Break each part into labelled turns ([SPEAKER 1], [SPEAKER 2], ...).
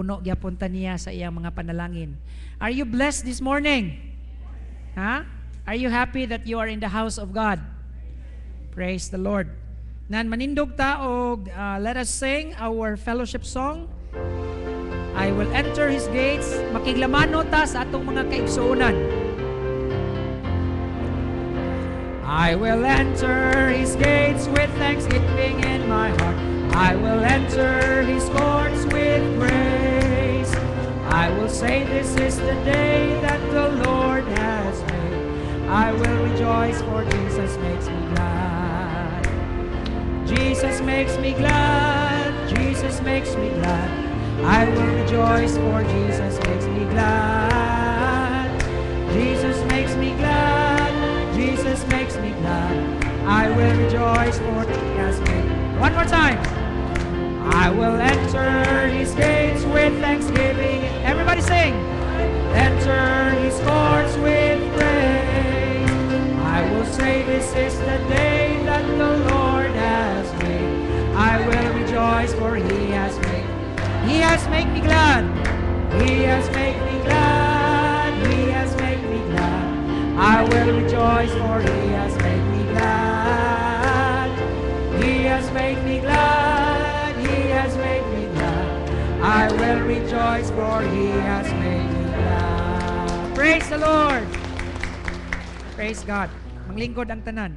[SPEAKER 1] puno gyapon ta niya sa iyang mga panalangin. Are you blessed this morning? Huh? Are you happy that you are in the house of God? Praise the Lord. Nan manindog ta og let us sing our fellowship song. I will enter His gates. Makiglamano ta sa atong mga kaigsuonan. I will enter His gates with thanksgiving in my heart. I will enter His courts with praise. I will say this is the day that the Lord has made. I will rejoice for Jesus makes me glad. Jesus makes me glad. Jesus makes me glad. I will rejoice for Jesus makes me glad. Jesus makes me glad. Jesus makes me glad. I will rejoice for He has made. One more time. I will enter His gates with thanksgiving. Everybody sing. Enter His courts with praise. I will say this is the day that the Lord has made. I will rejoice for He has made. He has made me glad. He has made me glad. He has made me glad. I will rejoice for He has made me glad. He has made me glad. He has made me glad. I will rejoice for He has made me glad. Praise the Lord. Praise God. Manglingkod ang tanan.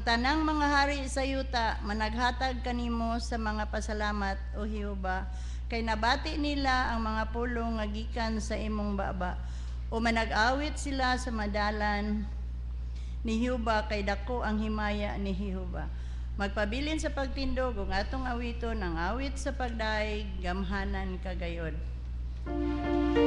[SPEAKER 2] Tanang mga hari sa yuta, managhatag kanimo sa mga pasalamat, O Jehova, kay nabati nila ang mga pulong nga gikan sa imong baba, o manag-awit sila sa madalan ni Jehova, kay dako ang himaya ni Jehova. Magpabilin sa pagtindog, ug atong awiton ang awit sa pagdaig, gamhanan kagayod.
[SPEAKER 3] Araw-araw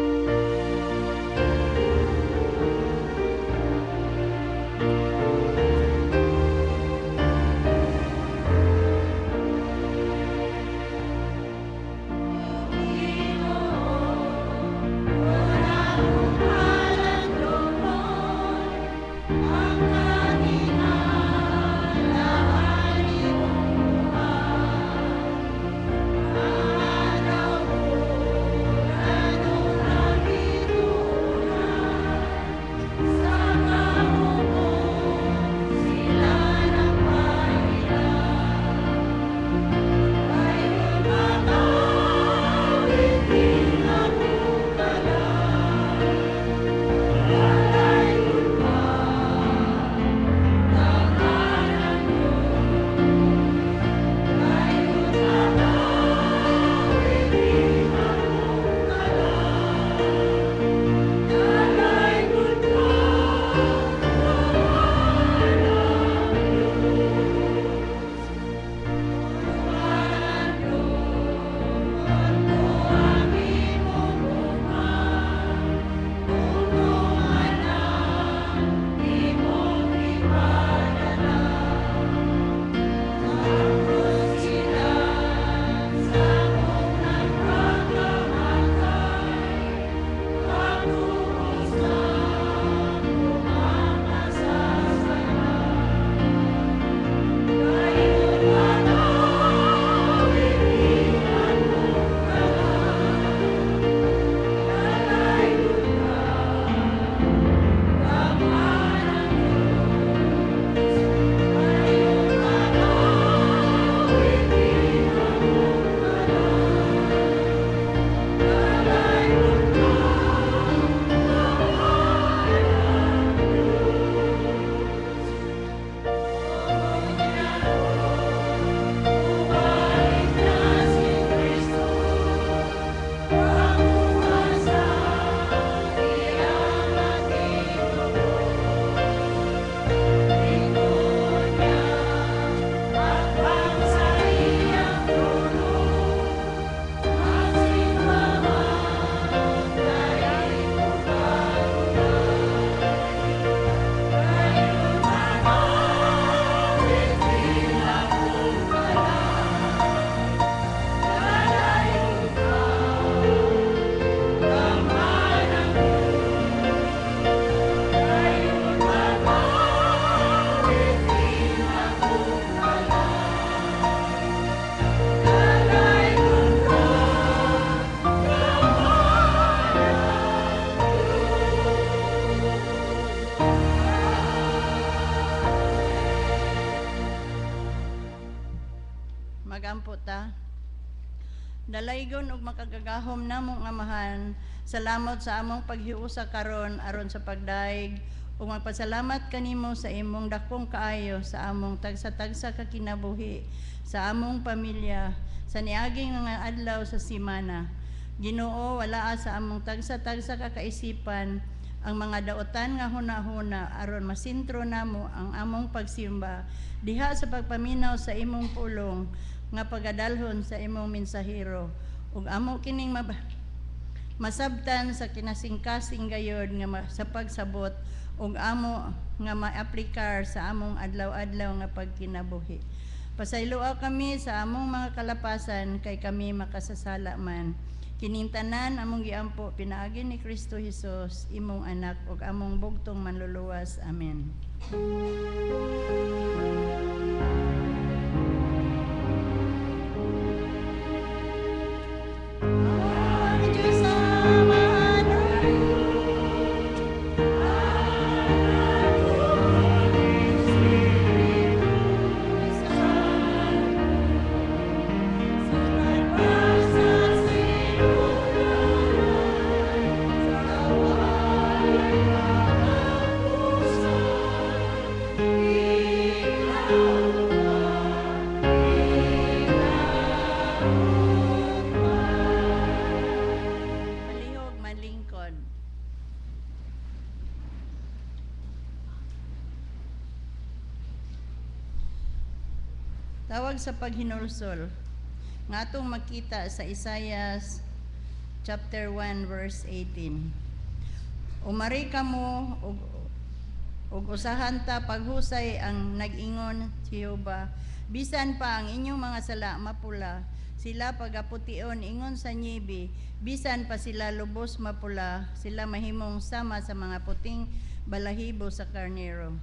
[SPEAKER 2] Magampo ta. Dalaygon ug makagagahom namong amahan, salamat sa among paghiusa karon aron sa pagdaig ug magpasalamat kanimo sa imong dakong kaayo sa among tagsa-tagsa ka kinabuhi, sa among pamilya, sa niaging mga adlaw sa semana. Ginoo, walaa sa among tagsa-tagsa ka kaisipan ang mga daotan nga hunahuna aron masintro namo ang among pagsimba diha sa pagpaminaw sa imong pulong nga pagadalhon sa imong mensahero ug amo kining masabtan sa kinasingkasing gayod nga sa pagsabot ug amo nga maaplikar sa among adlaw-adlaw nga pagkinabuhi. Pasayloa kami sa among mga kalapasan kay kami makasasala man. Kining tanan among giampo pinaagi ni Kristo Hesus imong anak ug among bugtong manluluwas. Amen. Palihog malingkod. Tawag sa paghinulsol. Nga atong makita sa Isaias chapter 1 verse 18. Umari kamo ug usahan ta paghusay ang nag-ingon si Jehova. Bisan pa ang inyong mga sala mapula, sila pagapution ingon sa niebe. Bisan pa sila lubos mapula, sila mahimong sama sa mga puting balahibo sa karnero.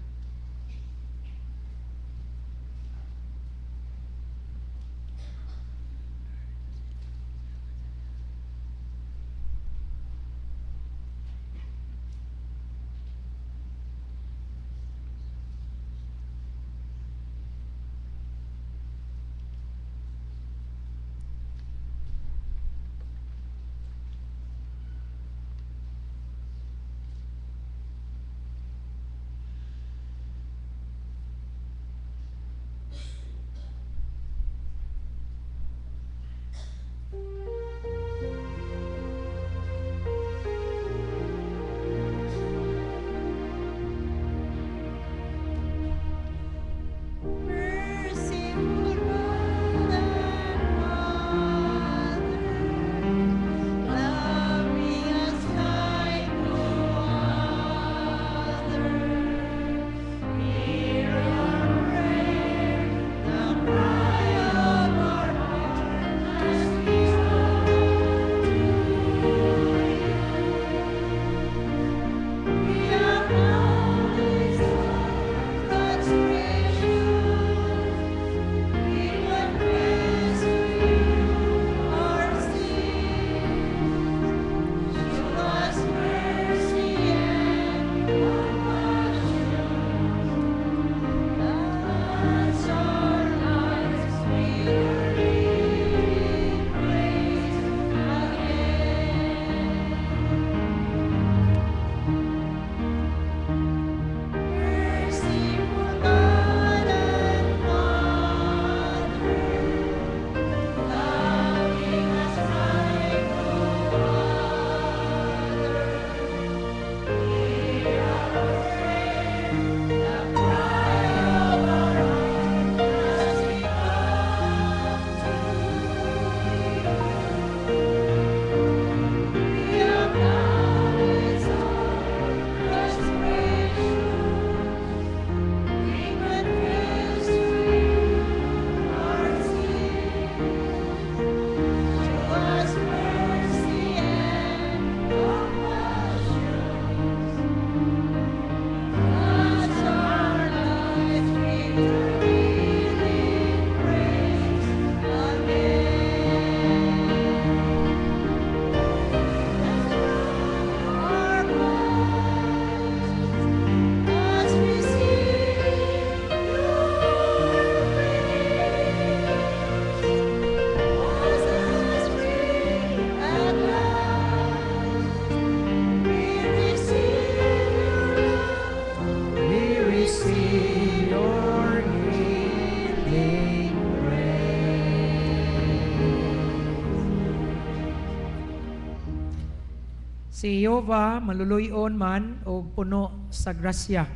[SPEAKER 1] Si Jehova maluluyon man o puno sa grasya,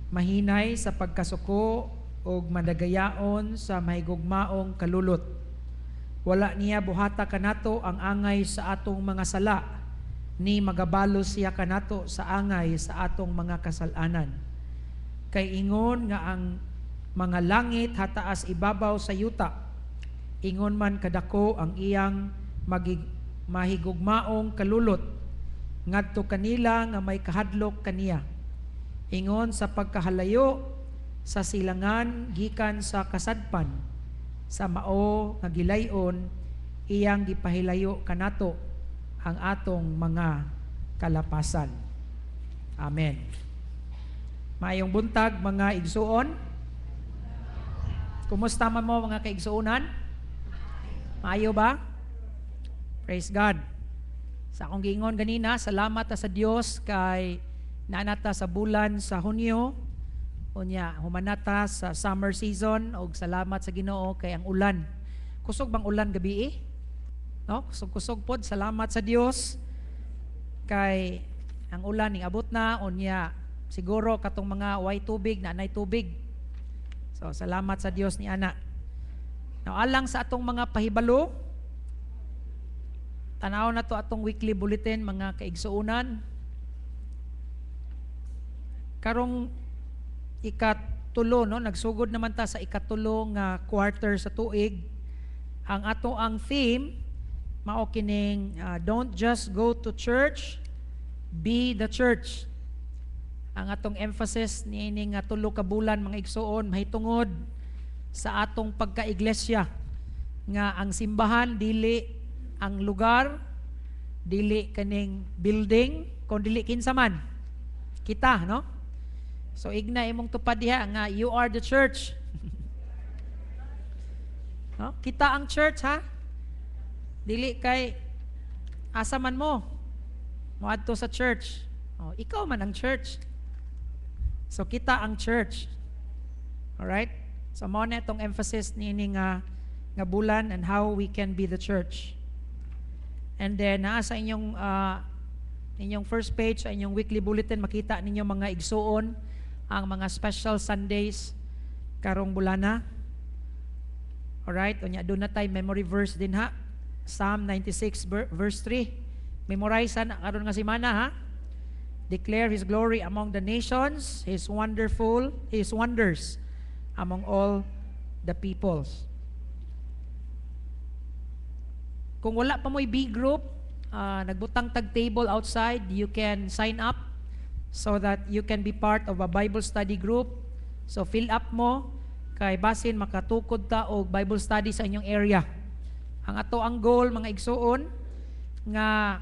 [SPEAKER 1] mahinay sa pagkasuko o madagayaon sa mahigugmaong kalulot. Wala niya buhata kanato ang angay sa atong mga sala, ni magabalo siya kanato sa angay sa atong mga kasalanan. Kay ingon nga ang mga langit hataas ibabaw sa yuta, ingon man kadako ang iyang mahigugmaong kalulot ngadto kanila nga may kahadlok kaniya. Ingon sa pagkahalayo sa silangan gikan sa kasadpan, sa mao nga gilayon iyang gipahilayo kanato ang atong mga kalapasan. Amen. Maayong buntag mga igsuon. Kumusta man mo mga kaigsuonan? Maayo ba? Praise God. Sa akong giingon ganina, salamat sa Dios kay naanata sa bulan sa Hunyo. Unya, humanata sa summer season og salamat sa Ginoo kay ang ulan. Kusog bang ulan gabi No? Kusog pod. Salamat sa Dios kay ang ulan ning abot na unya siguro katong mga way tubig na anay tubig. So salamat sa Dios ni ana. Now alang sa atong mga pahibalo, tanaw na to atong weekly bulletin mga kaigsuonan. Karong ikatulo, no, nagsugod naman ta sa ikatulo nga quarter sa tuig. Ang ato ang theme mao kining don't just go to church, be the church. Ang atong emphasis niini nga tulo ka bulan mga igsuon mahitungod sa atong pagka-iglesia nga ang simbahan dili ang lugar, dili kaning building, kon dili kinsa man kita, no? So igna imong tupad diha nga you are the church. No? Kita ang church, ha? Dili kay asa man mo moadto sa church. Oh, ikaw man ang church. So kita ang church. All right? So mao na itong emphasis niini nga bulan and how we can be the church. And then naa sa inyong first page sa inyong weekly bulletin makita ninyo mga igsuon ang mga special Sundays karong bulana. Alright, unya doon na tayo memory verse din ha. Psalm 96 verse 3. Memorize na karon nga semana ha. Declare His glory among the nations, His wonders among all the peoples. Kung wala pa mo'y B group, nagbutang tag table outside, you can sign up so that you can be part of a Bible study group. So fill up mo kay basin makatukod ta og Bible study sa inyong area. Ang ato ang goal mga igsuon nga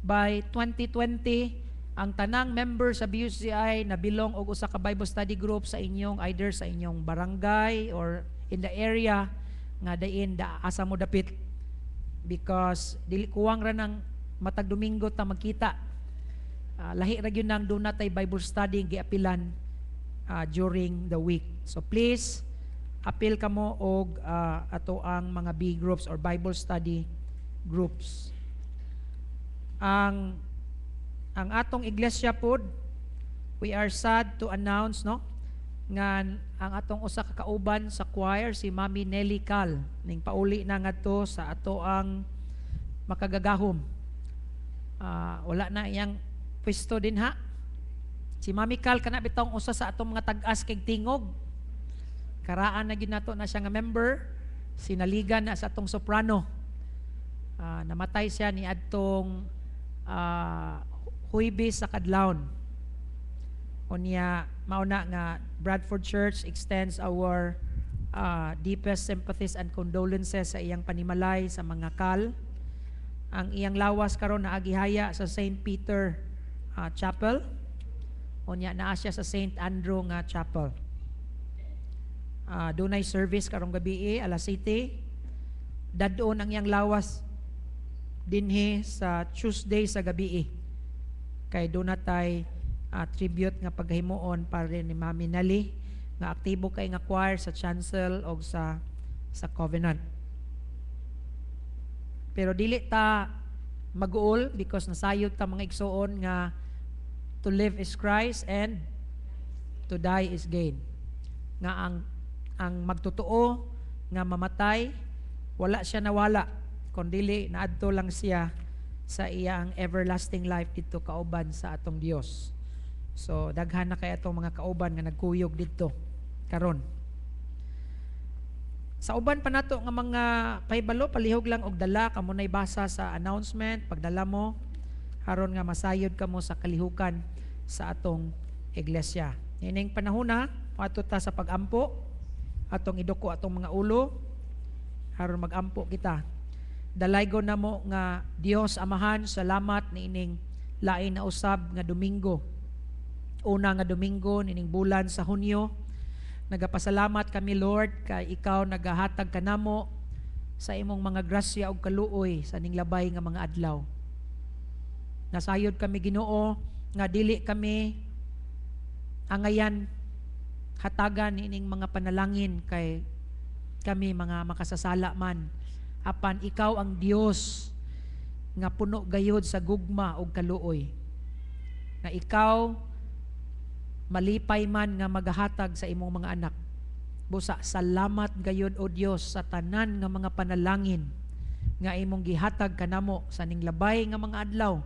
[SPEAKER 1] by 2020 ang tanang member sa BUCI na bilong og usa ka Bible study group sa inyong either sa inyong barangay or in the area nga dain da asa mo dapit, because dili kuwang ra nang matag Domingo ta magkita. Lahi ra gyud nang do natay Bible study giapilan during the week. So please appeal kamo og ato ang mga B groups or Bible study groups. Ang atong iglesia pod, we are sad to announce, no, nga ang atong usa ka kauban sa choir si Mami Nelly Cal ning pauli na ngadto sa ato ang makagagahom. Wala na iyang pwesto din ha. Si Mami Cal kana bitong usa sa atong mga tag-as kay tingog. Karaan na gyud nato na siya nga member, sinaligan na sa atong soprano. Namatay siya ni adtong Huwebes sa kadlawon. Unya mauna nga Bradford Church extends our deepest sympathies and condolences sa iyang panimalay sa mga Cal. Ang iyang lawas karon naagihaya sa St. Peter Chapel. Unya naa siya sa St. Andrew nga Chapel. Dunay service karong gabi alas 7. Dadon ang iyang lawas dinhi sa Tuesday sa gabi. Kay doon natay tribute nga paghimuon para ni Mami Nali nga aktibo kay nga choir sa chancel o sa Covenant. Pero dili ta maguol because nasayod ta mga igsoon nga to live is Christ and to die is gain. Nga ang magtotoo nga mamatay, wala siya nawala, kundili naadto lang siya sa iyang everlasting life dito kauban sa atong Dios. So daghan na kay atong mga kauban nga nagkuyog dito karon. Sa uban pa nato nga mga pahibalo, palihog lang og dala kamo nay basa sa announcement pagdala mo aron nga masayod kamo sa kalihukan sa atong iglesia. Ining panahona pato ta sa pagampo atong iduko atong mga ulo aron magampo kita. Dalaygo na mo nga Dios Amahan, salamat niining lain na usab nga Domingo. Una nga Domingo nining bulan sa Hunyo. Nagapasalamat kami Lord kay ikaw nagahatag kanamo sa imong mga grasya ug kaluoy sa ning labay nga mga adlaw. Nasayod kami Ginoo nga dili kami angayan hatagan nining mga panalangin kay kami mga makasasala man, apan ikaw ang Dios nga puno gayod sa gugma ug kaluoy, na ikaw malipay man nga magahatag sa imong mga anak. Busa salamat gayod o Dios sa tanan nga mga panalangin nga imong gihatag kanamo sa ning labay nga mga adlaw,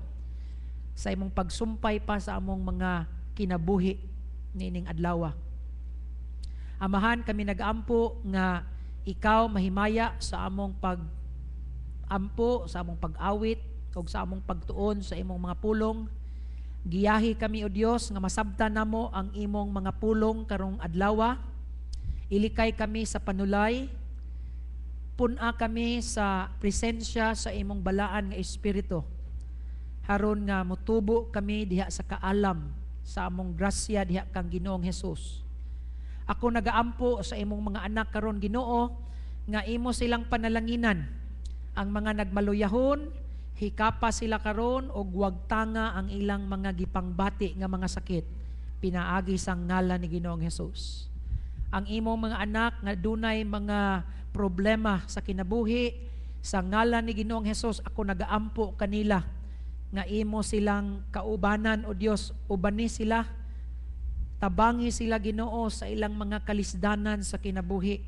[SPEAKER 1] sa imong pagsumpay pa sa among mga kinabuhi nining adlaw. Amahan, kami nag-ampo nga ikaw mahimaya sa among pag-ampo, sa among pag-awit o sa among pagtuon sa imong mga pulong. Giyahi kami o Dios nga masabtan namo ang imong mga pulong karong adlaw. Ilikay kami sa panulay, puna kami sa presensya sa imong balaan nga espiritu, haron nga motubo kami diha sa kaalam sa among grasya diha kang Ginoong Hesus. Ako nagaampo sa imong mga anak karon Ginoo nga imo silang panalanginan, ang mga nagmaluyahon hikapa sila karon og wagtanga ang ilang mga gipangbati nga mga sakit pinaagi sang ngalan ni Ginoong Hesus. Ang imong mga anak nga dunay mga problema sa kinabuhi, sa ngalan ni Ginoong Hesus ako nagaampo kanila nga imo silang kaubanan o Dios, ubani sila, tabangi sila Ginoo sa ilang mga kalisdanan sa kinabuhi,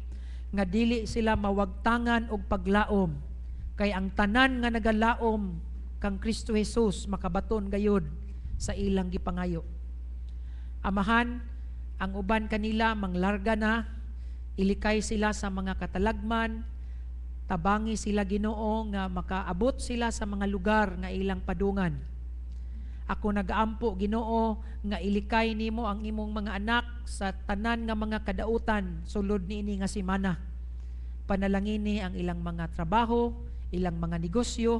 [SPEAKER 1] nga dili sila mawagtangan og paglaom, kay ang tanan nga nagalaom kang Kristo Jesus makabaton gayud sa ilang gipangayo. Amahan, ang uban kanila manglarga na, ilikay sila sa mga katalagman, tabangi sila Ginoo nga makaabot sila sa mga lugar nga ilang padungan. Ako nagaampo Ginoo nga ilikay nimo ang imong mga anak sa tanan nga mga kadautan sulod niini nga semana. Panalangini ang ilang mga trabaho, ilang mga negosyo,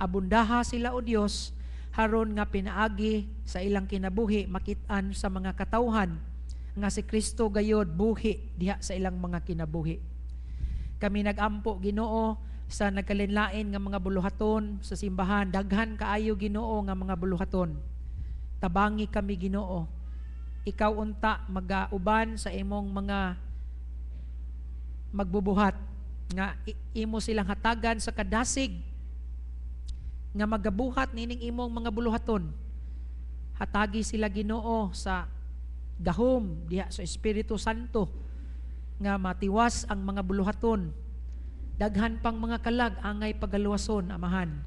[SPEAKER 1] abundaha sila o Dios, haron nga pinaagi sa ilang kinabuhi makit-an sa mga katawhan nga si Kristo gayod buhi diha sa ilang mga kinabuhi. Kami nagampo Ginoo sa nagkalinlain nga mga buluhaton sa simbahan, daghan kaayo Ginoo nga mga buluhaton. Tabangi kami Ginoo. Ikaw unta magauban sa imong mga magbubuhat nga imo silang hatagan sa kadasig nga magabuhat nining imong mga buluhaton. Hatagi sila Ginoo sa gahom diha sa Espiritu Santo nga matiwas ang mga buluhaton. Daghan pang mga kalag angay pagaluwason, Amahan.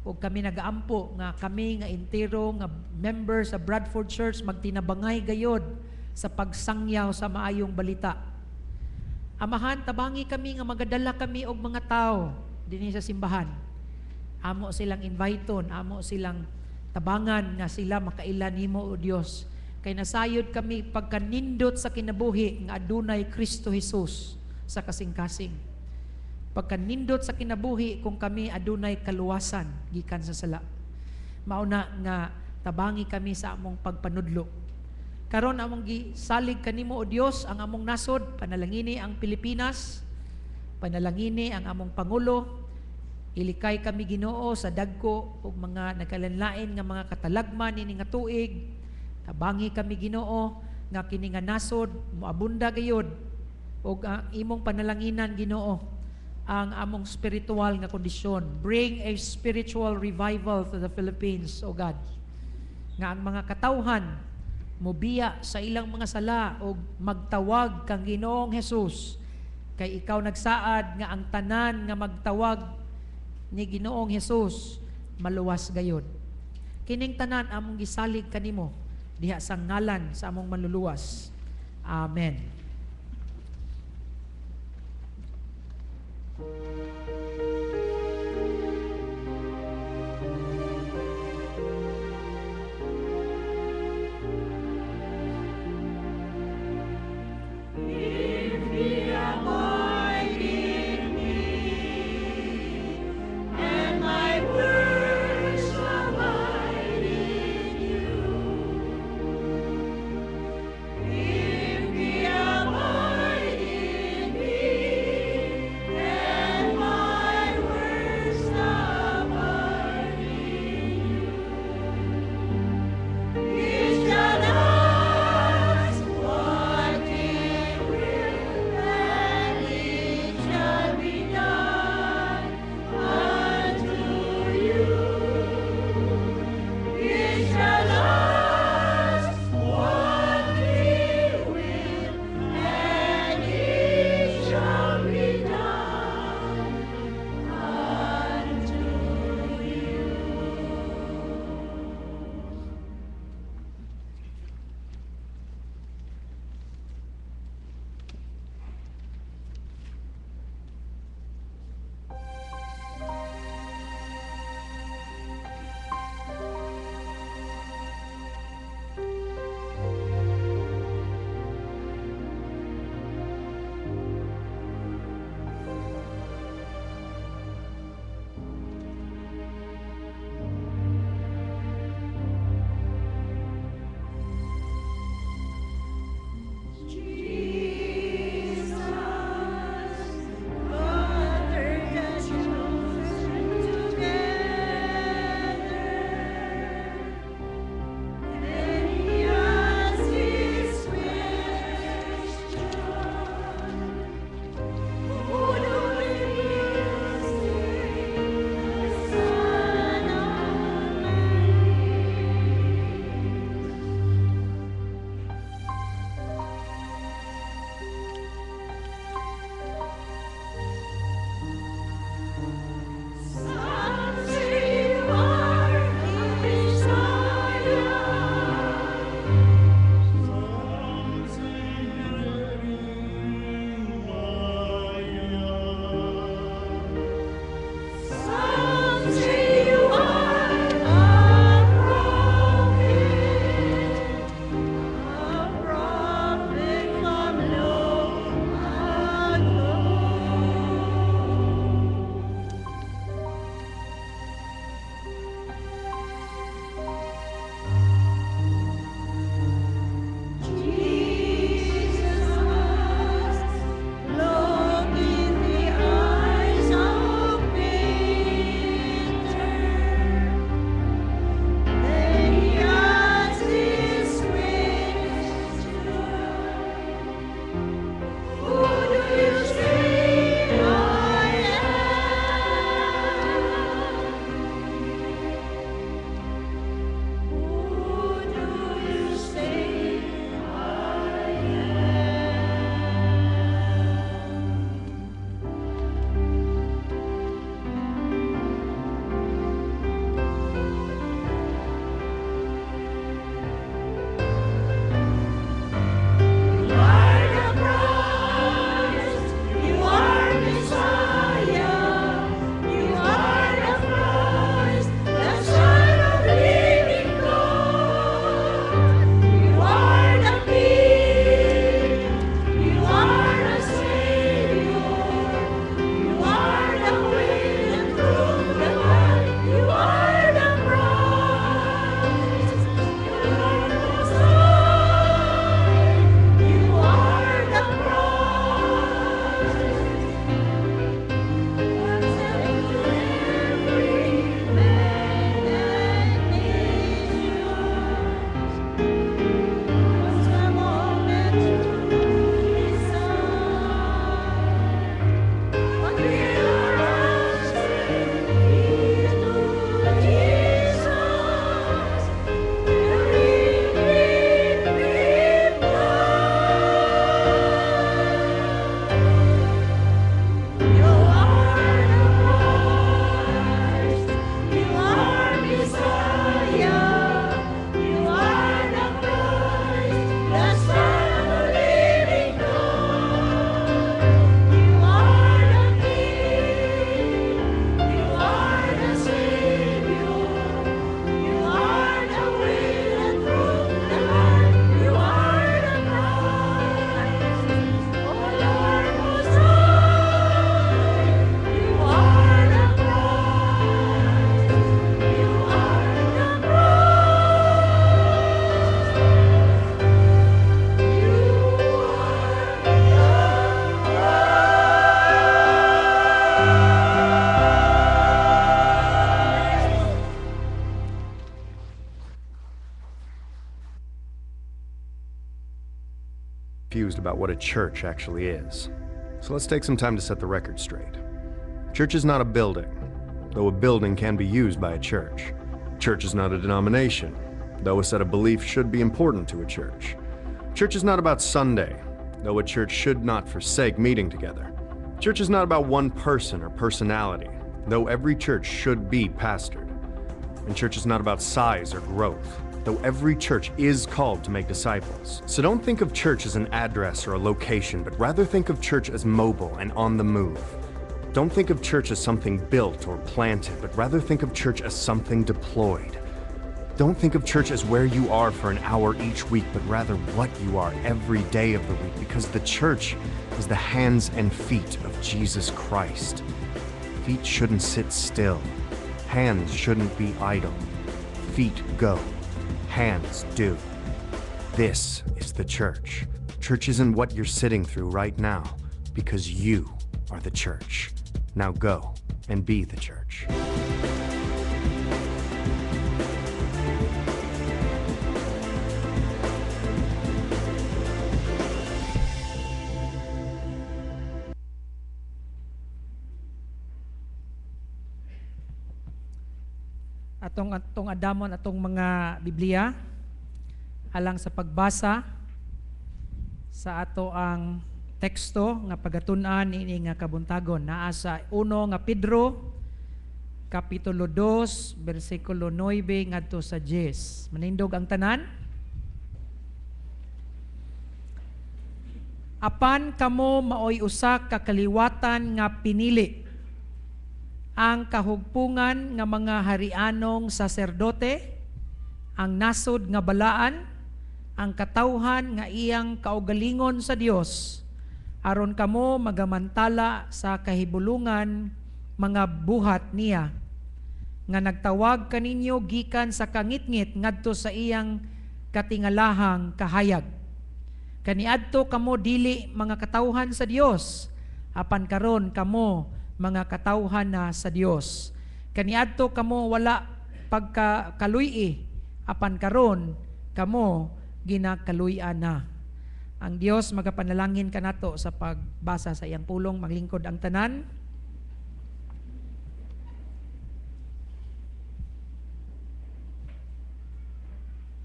[SPEAKER 1] O kami nagaampo nga kami nga intero nga member sa Bradford Church magtinabangay gayod sa pagsangyaw sa maayong balita. Amahan, tabangi kami nga magadala kami og mga tao dinhi sa simbahan. Amo silang inviton, amo silang tabangan nga sila makailan nimo o Dios. Kay nasayod kami pagkanindot sa kinabuhi nga adunay Kristo Jesus sa kasing-kasing. Pagkanindot sa kinabuhi kung kami adunay kaluwasan gikan sa sala. Mauna nga tabangi kami sa among pagpanudlo. Karon among gisalig kanimo o Dios ang among nasod, panalangini ang Pilipinas, panalangini ang among pangulo. Ilikay kami Ginoo sa dagko ug mga nagkalanlain nga mga katalagman ini nga tuig. Tabangi kami Ginoo nga kini nga nasod moabunda gayud og imong panalanginan Ginoo ang among spiritual nga kondisyon. Bring a spiritual revival to the Philippines, O God. Nga ang mga katawhan mobiya sa ilang mga sala o magtawag kang Ginoong Hesus. Kay ikaw nagsaad nga ang tanan nga magtawag ni Ginoong Hesus maluwas gayod. Kining tanan among gisalig kanimo diha sa ngalan sa among manluluwas. Amen.
[SPEAKER 3] If we abide in thee, about what a church actually is. So let's take some time to set the record straight. Church is not a building, though a building can be used by a church. Church is not a denomination, though a set of beliefs should be important to a church. Church is not about Sunday, though a church should not forsake meeting together. Church is not about one person or personality, though every church should be pastored. And church is not about size or growth, though every church is called to make disciples. So don't think of church as an address or a location, but rather think of church as mobile and on the move. Don't think of church as something built or planted, but rather think of church as something deployed. Don't think of church as where you are for an hour each week, but rather what you are every day of the week, because the church is the hands and feet of Jesus Christ. Feet shouldn't sit still. Hands shouldn't be idle. Feet go. Hands do. This is the church. Church isn't what you're sitting through right now, because you are the church. Now go and be the church.
[SPEAKER 1] atong adamon atong mga Biblia alang sa pagbasa sa ato ang teksto nga pagatun-an ini nga kabuntagon naa sa 1 nga Pedro kapitulo 2 bersikulo 9 ngadto sa 10. Manindog ang tanan. Apan kamo maoy usa ka kaliwatan nga pinili, ang kahugpungan nga mga harianong saserdote, ang nasod nga balaan, ang katawhan nga iyang kaugalingon sa Dios, aron kamo magamantala sa kahibulungan mga buhat niya, nga nagtawag kaninyo gikan sa kangitngit ngadto sa iyang katingalahang kahayag. Kaniadto kamo dili mga katawhan sa Dios, apan karon kamo mga katawhan na sa Dios. Kaniadto kamo wala pagkakaluy, apan karon kamo ginakaluy-an na. Ang Dios magapanalangin kanato sa pagbasa sa iyang pulong, maglingkod ang tanan.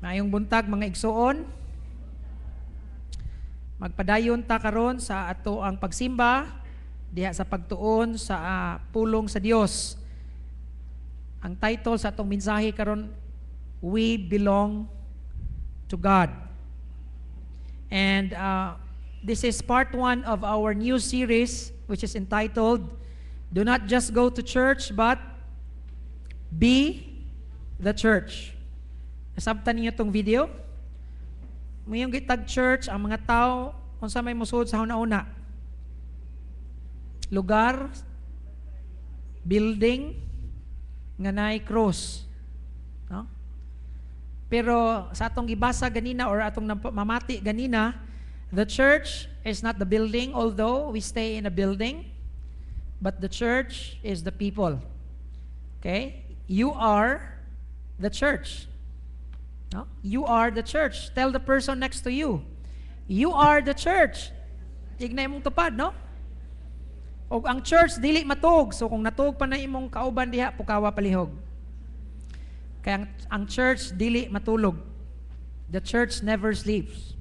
[SPEAKER 1] Maayong buntag mga igsuon. Magpadayon ta karon sa ato ang pagsimba diha sa pagtuon sa pulong sa Dios. Ang title sa atong mensahe karon, We Belong to God. And this is part 1 of our new series which is entitled Do Not Just Go to Church but Be the Church. Nasabtan niyo itong video? Mayong gitag church, ang mga tao, kung sa may musod sa una-una. Lugar, building, nga naay cross. No? Pero sa atong gibasa ganina or atong mamati ganina, the church is not the building, although we stay in a building, but the church is the people. Okay? You are the church. No? You are the church. Tell the person next to you, you are the church. Tignay mong tupad, no? O ang church dili matug. So kung natug pa na imong kauban diha, pukawa palihog. Kaya ang church dili matulog. The church never sleeps.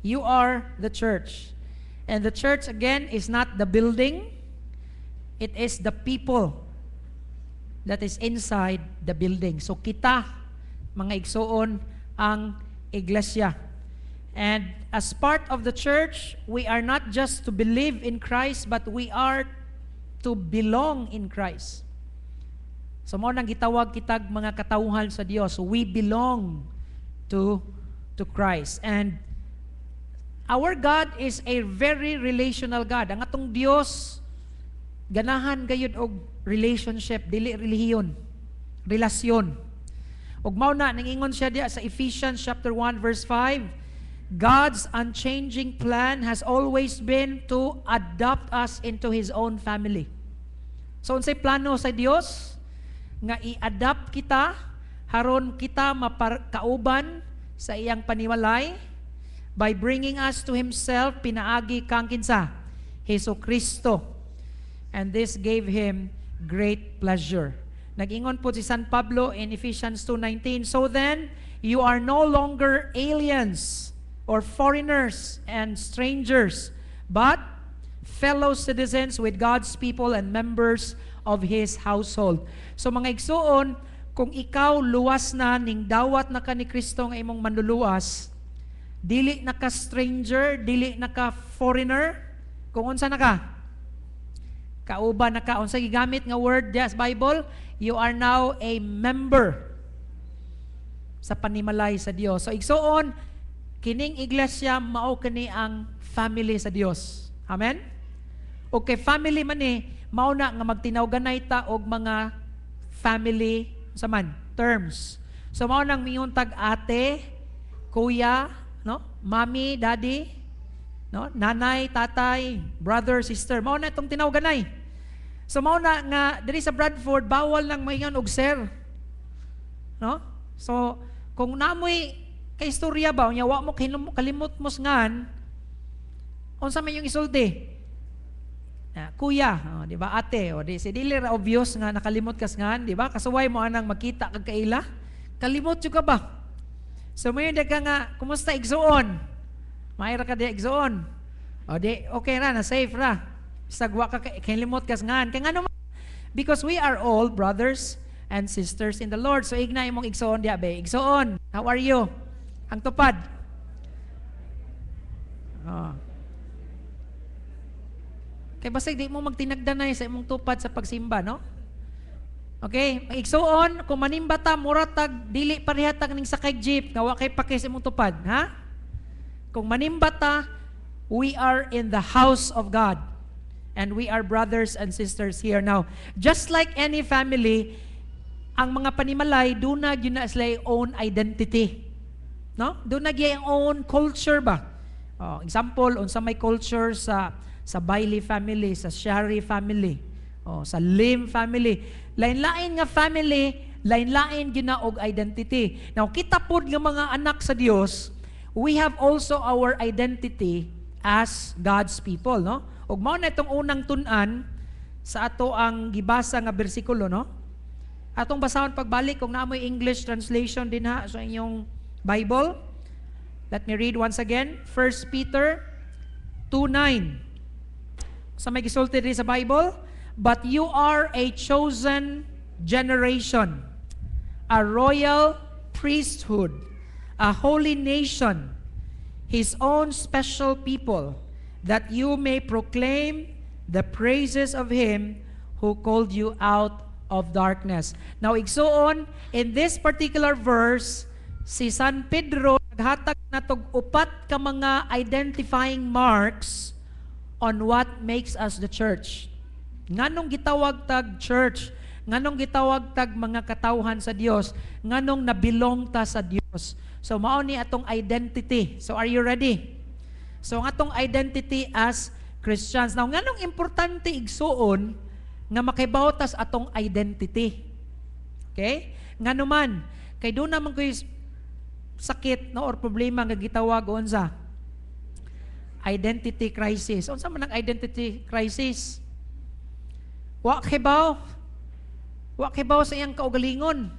[SPEAKER 1] You are the church. And the church again is not the building. It is the people that is inside the building. So kita mga igsoon ang iglesia. And as part of the church, we are not just to believe in Christ, but we are to belong in Christ. So mo nang gitawag kitag mga katawhan sa Dios. We belong to Christ. And our God is a very relational God. Ang atong Dios ganahan gayud og relationship, dili relihiyon, relasyon. Ug mao na ningingon siya diya sa Ephesians chapter 1 verse 5, God's unchanging plan has always been to adopt us into His own family. So unsay plano sa Dios nga i-adapt kita haron kita maparkauban sa iyang panimalay, by bringing us to Himself, pinaagi kang kinsa? Hesus Kristo. And this gave Him great pleasure. Nag-ingon po si San Pablo in Ephesians 2:19, so then, you are no longer aliens or foreigners and strangers, but fellow citizens with God's people and members of His household. So mga igsuon, kung ikaw luwas na ning dawat na ka ni Kristo nga imong manluluwas, dili na ka stranger, dili na ka foreigner, kung unsa na ka? Kauban na ka. Unsa gigamit nga word sa Bible? You are now a member sa panimalay sa Dios. So igsuon, kining iglesia mao kani ang family sa Dios. Amen? Okay, family man mao na nga magtinaw-ganay ta og mga family sa man terms. So mao nang minguntag ate, kuya, no? Mommy, daddy, no? Nanay, tatay, brother, sister. Mao na itong tinaw-ganay. So mao na nga diri sa Bradford bawal nang maingon og sir. No? So kung namoy kay istorya ba unya wa mo kalimot mo ngan unsa man yung isulti? Kuya, di ba? Ate, di si dili ra obvious nga nakalimot kas ngan, di ba? Kasuway mo anang makita kag kaila. Kalimot jud ka ba? So mayon ka nga kumusta igsuon? Mayra ka di igsuon. O di okay ra na safe ra. Sagwa ka kalimot kas ngan. Kay ngano? Because we are all brothers and sisters in the Lord. So ignay mong igsuon di abe. Igsuon. How are you? Ang tupad. Kaya basig di mo magtinagdanay sa imong tupad sa pagsimba, no? Okay? Igsuon, kung manimba ta, muratag, dili parihatag ning sakay jeep, nga wa kay pake sa imong tupad, ha? Kung manimba ta, we are in the house of God. And we are brothers and sisters here. Now, just like any family, ang mga panimalay, doon na yun na sila own identity. No? Doon na yung own culture ba? Example, unsa may culture sa Bailey family, sa Shari family, sa Lim family. Lain-lain nga family, lain-lain yun na og identity. Now, kita pod nga mga anak sa Dios, we have also our identity as God's people, no? Ug mao na itong unang tun-an sa ato ang gibasa nga bersikulo, no? Atong basahon pagbalik kung naamoy English translation din ha sa inyong Bible. Let me read once again. 1 Peter 2:9. Sa may gisulti rin sa Bible, but you are a chosen generation, a royal priesthood, a holy nation, His own special people, that you may proclaim the praises of Him who called you out of darkness. Now, igsuon, in this particular verse, si San Pedro naghatag natog upat ka mga identifying marks on what makes us the church. Nganong gitawag tag church? Nganong gitawag tag mga katawhan sa Dios? Nganong nabilong ta sa Dios? So mao ni atong identity. So are you ready? So ang atong identity as Christians. Now nganong importante igsuon nga makibawtas atong identity. Okay? Ngano man kay do naman koy sakit no or problema nga gitawag unsa? Identity crisis. Unsa man ang identity crisis? Wa kibaw sa iyang kaugalingon.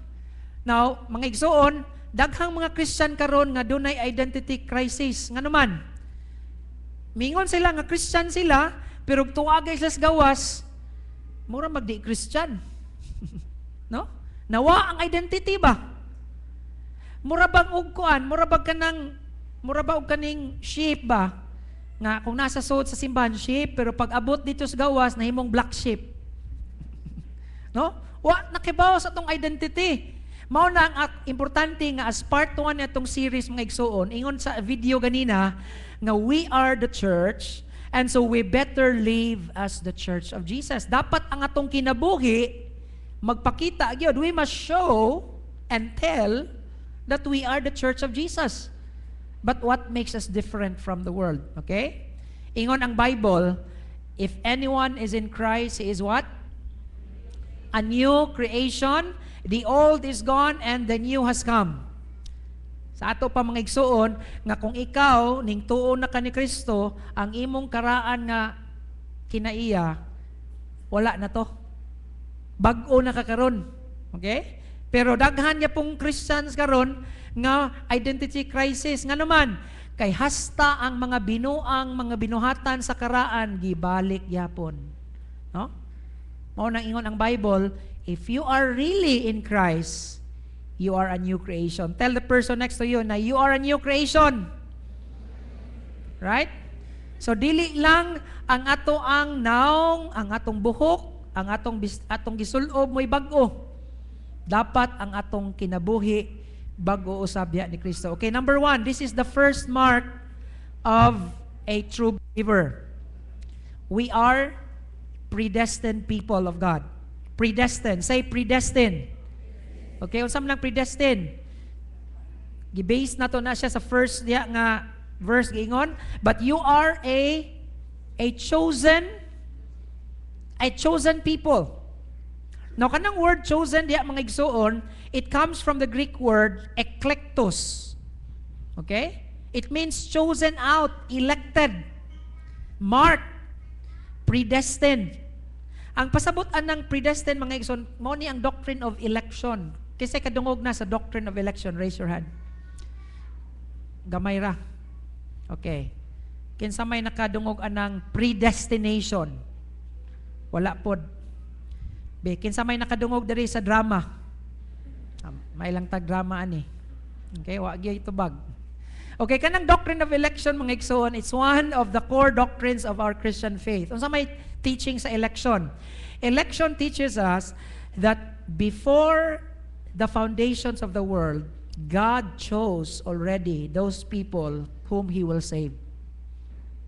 [SPEAKER 1] Now, mga igsuon, daghang mga Christian karon nga dunay identity crisis. Ngano man? Mingon sila nga Christian sila, pero tuwagay sila sa gawas, mura magdi Christian. No? Nawa ang identity ba? Mura bang og kuan? Mura ba og kaning sheep ba? Nga kung nasa suot sa simbahan sheep, pero pag abot dito sa gawas nahimong black sheep. No? Wa nakibaw sa atong identity. Mao na ang importante nga as part 1 natong series mga igsuon, ingon sa video ganina nga we are the church and so we better live as the church of Jesus. Dapat ang atong kinabuhi magpakita gyud, we must show and tell that we are the church of Jesus. But what makes us different from the world? Okay? Ingon ang Bible, if anyone is in Christ, he is what? A new creation. The old is gone and the new has come. Sa ato pa mga igsuon nga kung ikaw ning tuo na ka ni Kristo, ang imong karaan nga kinaiya wala na to. Bag-o na ka karon. Okay? Pero daghan niya pong Christians karon nga identity crisis nga naman kay hasta ang mga binuhatan sa karaan gibalik yapon. No? Mao nang ingon ang Bible, if you are really in Christ, you are a new creation. Tell the person next to you na you are a new creation. Right? So dili lang ang ato ang naong, ang atong buhok, ang atong gisulob mo'y bag-o. Dapat ang atong kinabuhi bag-o usabya ni Kristo. Okay, number 1, this is the first mark of a true believer. We are predestined people of God. Predestined. Say predestined. Okay, unsa man lang predestined? Gibase nato na siya sa first diya nga verse giingon, but you are a chosen people. Now kanang word chosen diya mga igsuon, it comes from the Greek word eklektos. Okay? It means chosen out, elected, marked, predestined. Ang pasabutan ng predestined mga igsoon, mao ni ang doctrine of election. Kasi kadungog na sa doctrine of election, raise your hand. Gamay ra. Okay. Kinsa may nakadungog anang predestination? Wala pod. Be, kinsa may nakadungog diri sa drama? May lang tag drama ani. Okay, wa gyud itubag. Okay, kanang doctrine of election mga igsoon, it's one of the core doctrines of our Christian faith. Unsa may teaching sa election? Election teaches us that before the foundations of the world, God chose already those people whom He will save.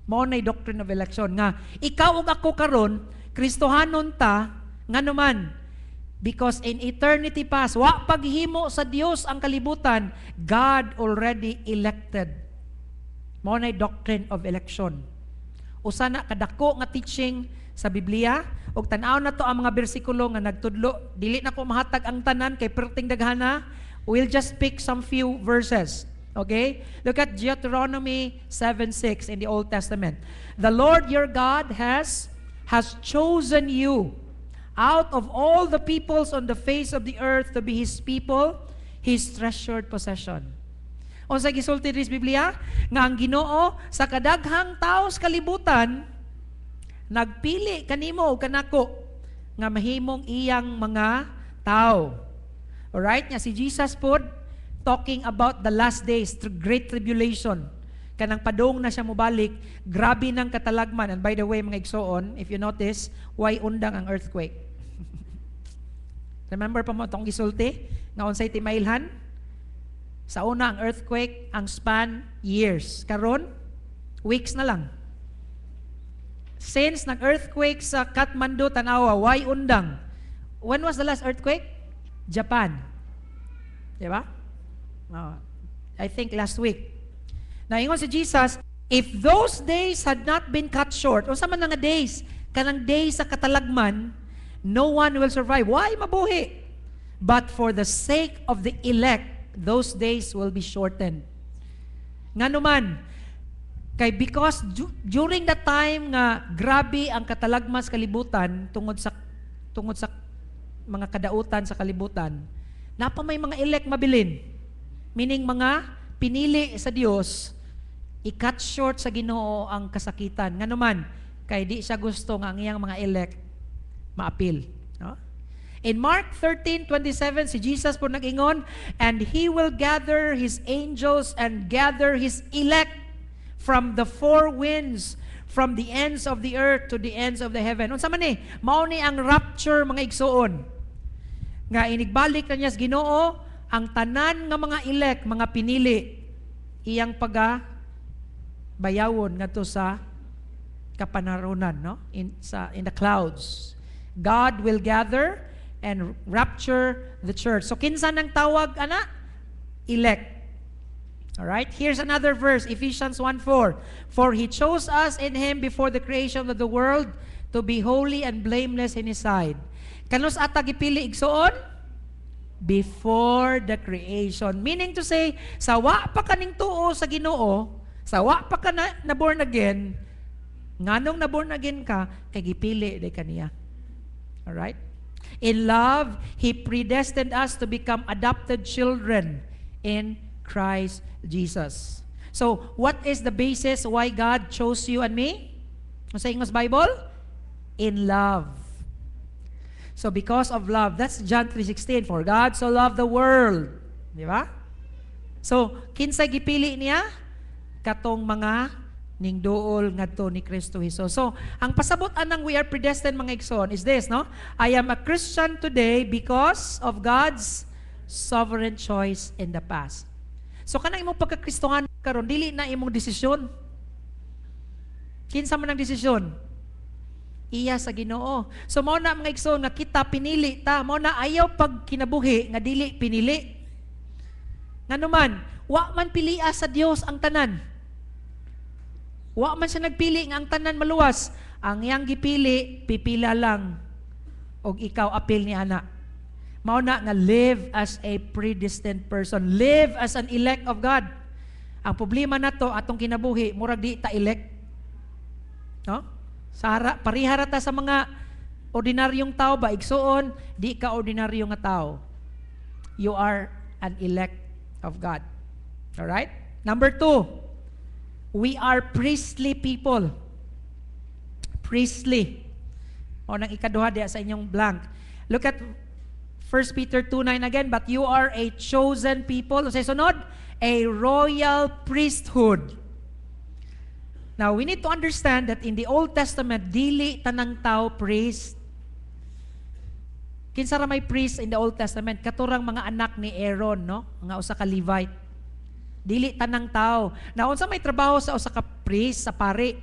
[SPEAKER 1] Mao nay doctrine of election nga ikaw ug ako karon Kristohanon ta nga naman because in eternity past wa paghimo sa Dios ang kalibutan, God already elected. Mao nay doctrine of election. Usa na kadako nga teaching sa Biblia ug tan-aw na to ang mga bersikulo nga nagtudlo. Dili na ko mahatag ang tanan kay perting daghana. We'll just pick some few verses. Okay? Look at Deuteronomy 7:6 in the Old Testament. The Lord your God has chosen you out of all the peoples on the face of the earth to be His people, His treasured possession. O sa gisulti rin sa Biblia, nga ang Ginoo sa kadaghang tao sa kalibutan, nagpili kanimo o kanako nga mahimong iyang mga tao. Alright? Nga si Jesus po talking about the last days, great tribulation. Kanang padong na siya mubalik, grabe ng katalagman. And by the way, mga igsoon, if you notice, why undang ang earthquake? Remember pa mo itong gisulti? Nga unsay timailhan? Sa una ang earthquake, ang span, years. Karon, weeks na lang. Since nag-earthquake sa Kathmandu, Tanawa, why undang? When was the last earthquake? Japan. Diba? I think last week. Naingon si Jesus, if those days had not been cut short, o sa man nga days, kanang days sa katalagman, no one will survive. Why mabuhi? But for the sake of the elect, those days will be shortened. Nga naman, kay because during that time nga grabe ang katalagman sa kalibutan tungod sa mga kadautan sa kalibutan, napa may mga elect mabilin. Meaning mga pinili sa Dios, i-cut short sa Ginoo ang kasakitan. Nga naman, kay di siya gusto nga ang iyang mga elect maapil. No? In Mark 13:27, si Jesus po nag-ingon, and He will gather His angels and gather His elect from the four winds, from the ends of the earth to the ends of the heaven. Unsa man ni? Mao ni ang rapture mga igsuon. Nga inigbalik na niya sa Ginoo ang tanan nga mga elect, mga pinili, iyang bayawon ngadto sa kapanarunan, no? In the clouds. God will gather and rapture the church. So kinsa nang tawag ana? Elect. All right? Here's another verse, Ephesians 1:4. For He chose us in Him before the creation of the world to be holy and blameless in His sight. Kanos ata gipili igsuon? Before the creation. Meaning to say, sawa pa kaning tuo sa Ginoo, sawa pa ka na born again, nganong na born again ka, kay gipili day kaniya. Alright? In love, He predestined us to become adopted children in Christ Jesus. So, what is the basis why God chose you and me? Ano sa English Bible? In love. So, because of love, that's John 3:16. For God so loved the world. Di ba? So, kinsay gipili niya? Katong mga ningduol ngadto ni Kristo Jesus. So, ang pasabot anang we are predestined mga igsoon is this, no? I am a Christian today because of God's sovereign choice in the past. So, kanang imong pagkakristohan karon dili na imong desisyon. Kinsa man ang desisyon? Iya sa Ginoo. So mao na mga igsoon nga kita pinili ta, mao na ayaw pag kinabuhi nga dili pinili. Nganuman, wa man pilia sa Dios ang tanan. Wa man siya nagpili nga ang tanan maluwas. Ang iyang gipili, pipila lang og ikaw apil ni ana. Mao na nga live as a predestined person, live as an elect of God. Ang problema nato atong kinabuhi murag di ta elect. No? Parihara ta sa mga ordinaryong tao ba, igsoon, di ka ordinaryo nga tao. You are an elect of God. Alright? Number 2, we are priestly people. Priestly. O nang ikaduha diya sa inyong blank. Look at 1 Peter 2:9 again, but you are a chosen people. Sa sunod, a royal priesthood. Now, we need to understand that in the Old Testament, dili tanang tao priest. Kinsa ra may priest in the Old Testament? Katurang mga anak ni Aaron, no? Mga usa ka Levite. Dili tanang tao. Now, unsa may trabaho sa usa ka priest, sa pari?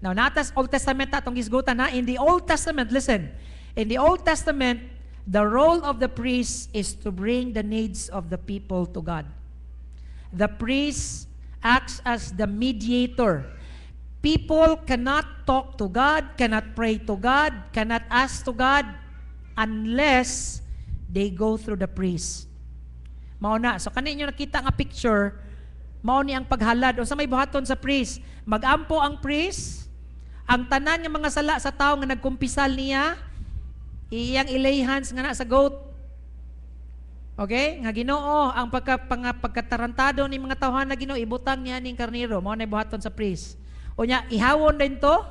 [SPEAKER 1] Now, natas Old Testament atong gisgutan na. In the Old Testament, listen. In the Old Testament, the role of the priest is to bring the needs of the people to God. The priest acts as the mediator. People cannot talk to God, cannot pray to God, cannot ask to God unless they go through the priest. Mao na. So kaninyo nakita nga picture, mao ni ang paghalad. O sa may buhaton sa priest, magampo ang priest, ang tanan nga mga sala sa tao nga nagkumpisal niya, iyang ilay hands nga na sa goat. Okay? Nga Ginoo, ang pagkatarantado ni mga tawhan na Ginoo, ibutang niya ning karniro, mao na buhaton sa priest. O niya, ihawon din to.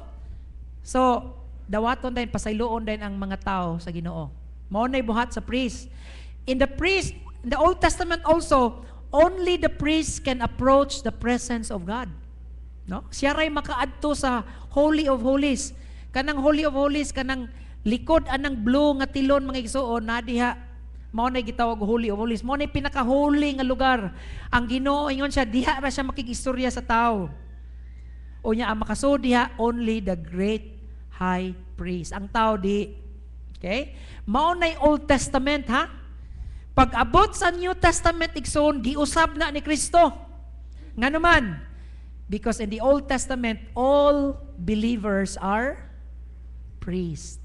[SPEAKER 1] So, dawaton din, pasayloon din ang mga tao sa Ginoo. Mao na buhat sa priest. In the Old Testament also, only the priest can approach the presence of God. No? Siya ray makaadto sa Holy of Holies. Kanang Holy of Holies, kanang likod anang blue nga tilon mga igsoon na diha. Mao na gitawag Holy of Holies. Mao na pinaka-holy nga lugar. Ang Ginoo ingon siya diha ra siya makigistorya sa tao. O niya ang makasud diha only the great high priest. Ang tao di. Okay? Mao na Old Testament ha. Pag abot sa New Testament igsoon giusab na ni Kristo. Nganuman, because in the Old Testament all believers are priests.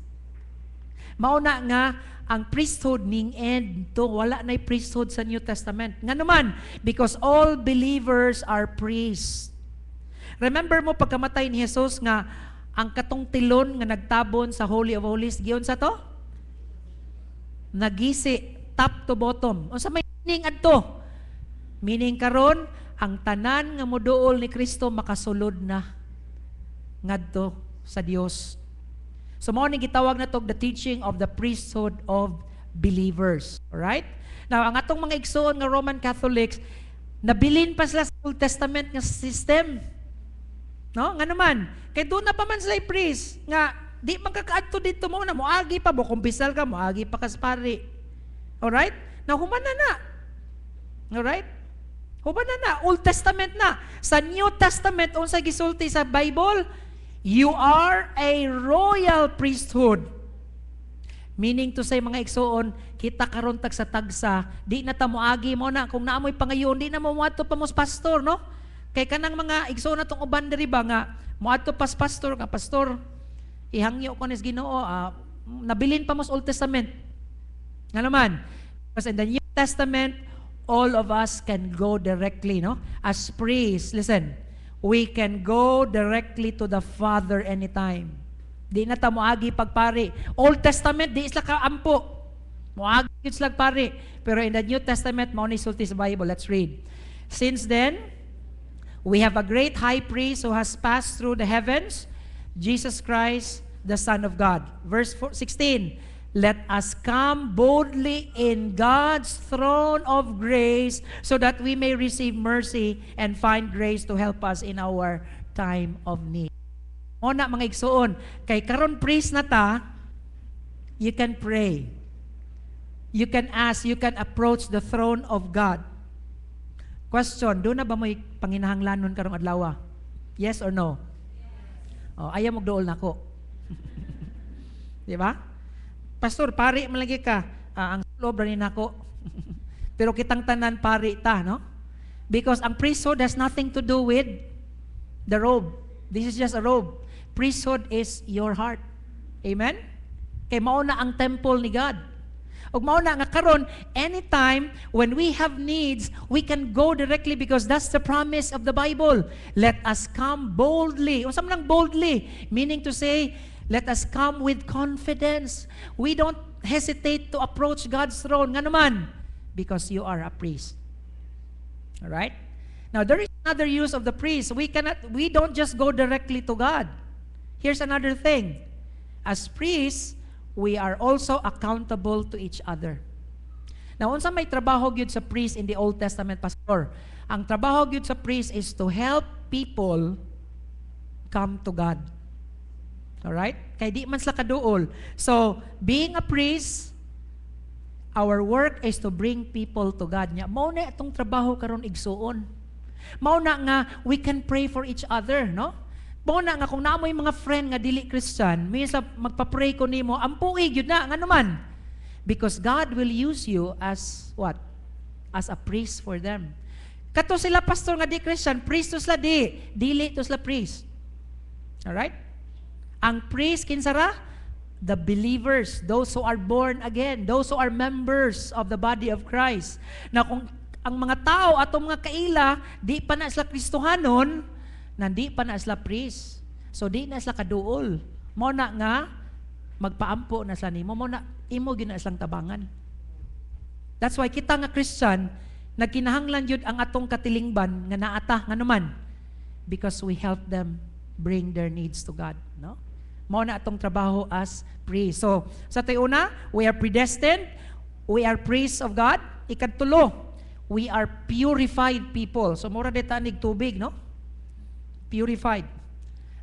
[SPEAKER 1] Mao na nga ang priesthood ning end to wala na priesthood sa New Testament. Nganuman, because all believers are priests. Remember mo pagkamatay ni Jesus nga ang katong tilon nga nagtabon sa Holy of Holies, giyon sa to? Nagisi top to bottom. Unsa may meaning adto? Meaning karon ang tanan nga moduol ni Kristo makasulod na ngadto sa Dios. So mao ni gitawag na to the teaching of the priesthood of believers. Alright? Now, ang atong mga igsoon nga Roman Catholics, nabilin pa sila sa Old Testament nga system. No? Nga naman, kay doon na pa man sila priest, nga di magkakaadto dito mo na, moagi pa, bukumpisal ka, moagi pa kaspari. Alright? Now, humana na. Alright? Humana na. Old Testament na. Sa New Testament, unsa gisulti sa Bible, you are a royal priesthood. Meaning to say, mga igsoon, kita karon tag sa tagsa, di na ta moagi mo na, kung naamoy pangayon, di na mo muadto pa mos pastor, no? Kay kanang mga igsoon natong uban diri ba nga moadto pas pastor nga pastor ihangyo ko nis Ginoo nabilin pa mos Old Testament. Nga naman Because in the New Testament, all of us can go directly, no? As priests, listen, we can go directly to the Father anytime. Di na ta moagi pagpari. Old Testament, di isla kaampo. Moagi yun sila pari. Pero in the New Testament, mao ni sulti sa Bible. Let's read. Since then, we have a great high priest who has passed through the heavens, Jesus Christ, the Son of God. Verse 16, let us come boldly in God's throne of grace so that we may receive mercy and find grace to help us in our time of need. O na mga igsuon, kay karon priest na ta, you can pray. You can ask, you can approach the throne of God. Question, doon na ba mo'y panginahanglanon karong adlaw? Yes or no? Oh, ayaw mo dool nako. Di ba? Pastor, pari malagi ka. Ang loob rin nako. Pero kitang tanan pari ta, no? Because ang priesthood has nothing to do with the robe. This is just a robe. Priesthood is your heart. Amen? Kay mao na ang temple ni God. Ug mao na nga karon, anytime when we have needs, we can go directly because that's the promise of the Bible. Let us come boldly. Unsa man ang boldly? Meaning to say, let us come with confidence. We don't hesitate to approach God's throne. Nga naman? Because you are a priest. Alright? Now, there is another use of the priest. We don't just go directly to God. Here's another thing. As priests, we are also accountable to each other. Now, unsa may trabaho gyud sa priest in the Old Testament, Pastor? Ang trabaho gyud sa priest is to help people come to God. Alright? Kay di man sila kaduol. So, being a priest, our work is to bring people to God. Mao na itong trabaho karon igsuon. Mao na nga we can pray for each other, no? Mao na nga kung naamoy mga friend nga dili Christian, minsan magpa-pray ko nimo, ampuhi gyud na nga naman. Because God will use you as what? As a priest for them. Kato sila pastor nga di Christian, priest to sila dili to sila priest. Alright? Ang priest, kinsara? The believers, those who are born again, those who are members of the body of Christ. Na kung ang mga tao atong mga kaila, di pa na sila Kristohanon, nandi pa na sila priest. So di na sila kaduol. Mo na nga, magpaampo na sila nimo, mo na imo gina silang tabangan. That's why kita nga Christian, nagkinahanglan yun ang atong katilingban nga naata nga naman. Because we help them bring their needs to God. No? Mao na atong trabaho as priest. So, sa una, we are predestined, we are priests of God. Ikatulo, we are purified people. So, mura dita nig tubig, no? Purified.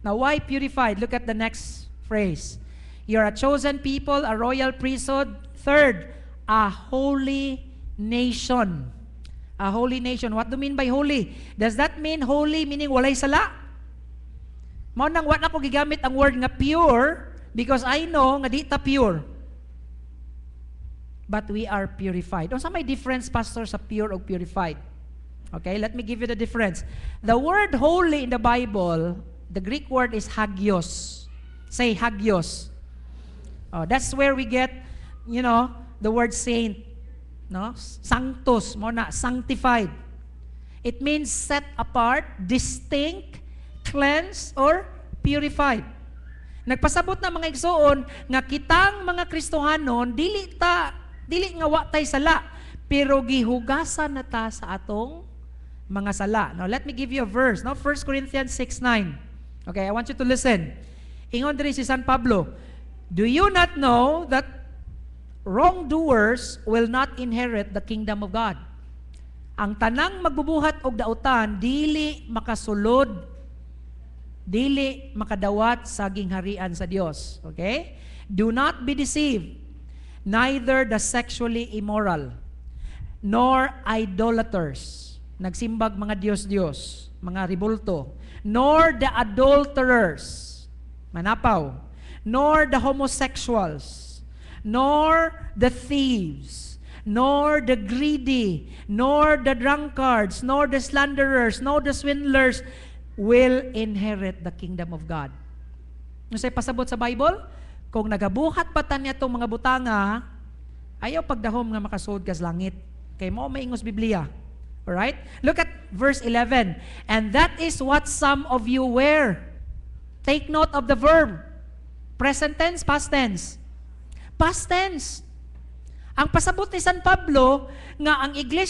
[SPEAKER 1] Now, why purified? Look at the next phrase. You're a chosen people, a royal priesthood. Third, a holy nation. A holy nation. What do you mean by holy? Does that mean holy meaning walay sala? Mao nang wa na ko gigamit ang word nga pure because I know nga di ta pure. But we are purified. Unsa may difference, pastor, sa pure o purified? Okay, let me give you the difference. The word holy in the Bible, the Greek word is hagios. Say hagios. Oh, that's where we get, the word saint. No? Sanctus, mo na, sanctified. It means set apart, distinct, cleansed, or purified. Nagpasabot na mga igsoon nga kitang mga Kristohanon dili nga wa tay sala, pero gihugasan na ta sa atong mga sala. Now let me give you a verse, no? 1 Corinthians 6:9. Okay, I want you to listen. Ingon diri si San Pablo, do you not know that wrongdoers will not inherit the kingdom of God? Ang tanang magbubuhat og dautan dili makasulod, dili makadawat sa gingharian sa Dios. Okay? Do not be deceived. Neither the sexually immoral, nor idolaters, nagsimbag mga Diyos-Diyos, mga ribulto, nor the adulterers, manapaw, nor the homosexuals, nor the thieves, nor the greedy, nor the drunkards, nor the slanderers, nor the swindlers will inherit the kingdom of God. Ano say pasabot sa Bible? Kung nagabuhat pa ta niya itong mga butanga, Ayaw pagdahom nga makasud ka sa langit. Kay mo maingos Biblia. Alright? Look at verse 11. And that is what some of you wear. Take note of the verb. Present tense, past tense. Past tense. Ang pasabot ni San Pablo nga ang iglesia